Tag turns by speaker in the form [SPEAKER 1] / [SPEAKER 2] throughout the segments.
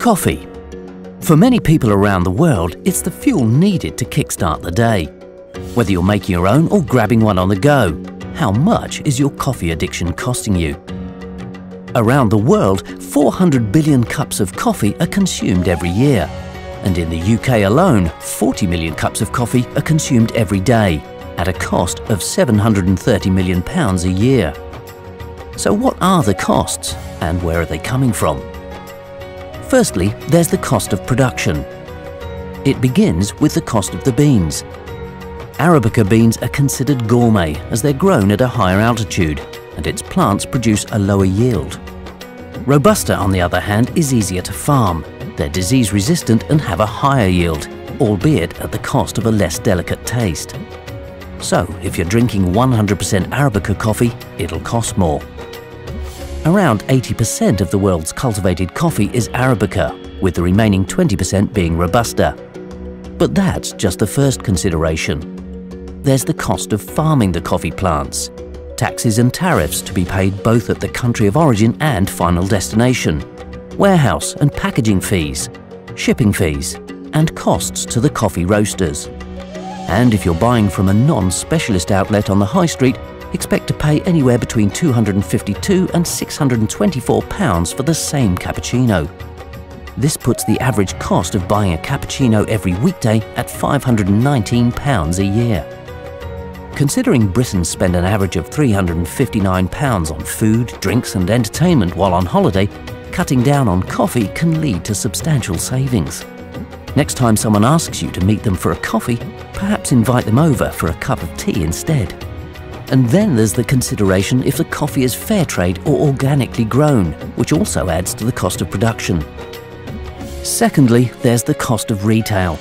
[SPEAKER 1] Coffee. For many people around the world, it's the fuel needed to kickstart the day. Whether you're making your own or grabbing one on the go, how much is your coffee addiction costing you? Around the world, 400 billion cups of coffee are consumed every year. And in the UK alone, 40 million cups of coffee are consumed every day, at a cost of £730 million a year. So what are the costs, and where are they coming from? Firstly, there's the cost of production. It begins with the cost of the beans. Arabica beans are considered gourmet as they're grown at a higher altitude, and its plants produce a lower yield. Robusta, on the other hand, is easier to farm. They're disease-resistant and have a higher yield, albeit at the cost of a less delicate taste. So, if you're drinking 100% Arabica coffee, it'll cost more. Around 80% of the world's cultivated coffee is Arabica, with the remaining 20% being Robusta. But that's just the first consideration. There's the cost of farming the coffee plants, taxes and tariffs to be paid both at the country of origin and final destination, warehouse and packaging fees, shipping fees, and costs to the coffee roasters. And if you're buying from a non-specialist outlet on the high street, expect to pay anywhere between £252 and £624 for the same cappuccino. This puts the average cost of buying a cappuccino every weekday at £519 a year. Considering Britons spend an average of £359 on food, drinks and entertainment while on holiday, cutting down on coffee can lead to substantial savings. Next time someone asks you to meet them for a coffee, perhaps invite them over for a cup of tea instead. And then there's the consideration if the coffee is fair trade or organically grown, which also adds to the cost of production. Secondly, there's the cost of retail.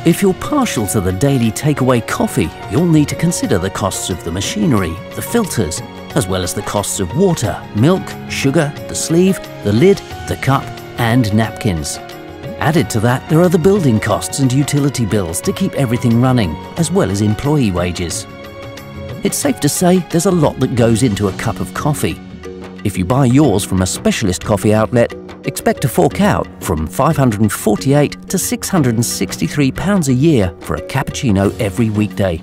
[SPEAKER 1] If you're partial to the daily takeaway coffee, you'll need to consider the costs of the machinery, the filters, as well as the costs of water, milk, sugar, the sleeve, the lid, the cup, and napkins. Added to that, there are the building costs and utility bills to keep everything running, as well as employee wages. It's safe to say there's a lot that goes into a cup of coffee. If you buy yours from a specialist coffee outlet, expect to fork out from £548 to £663 a year for a cappuccino every weekday.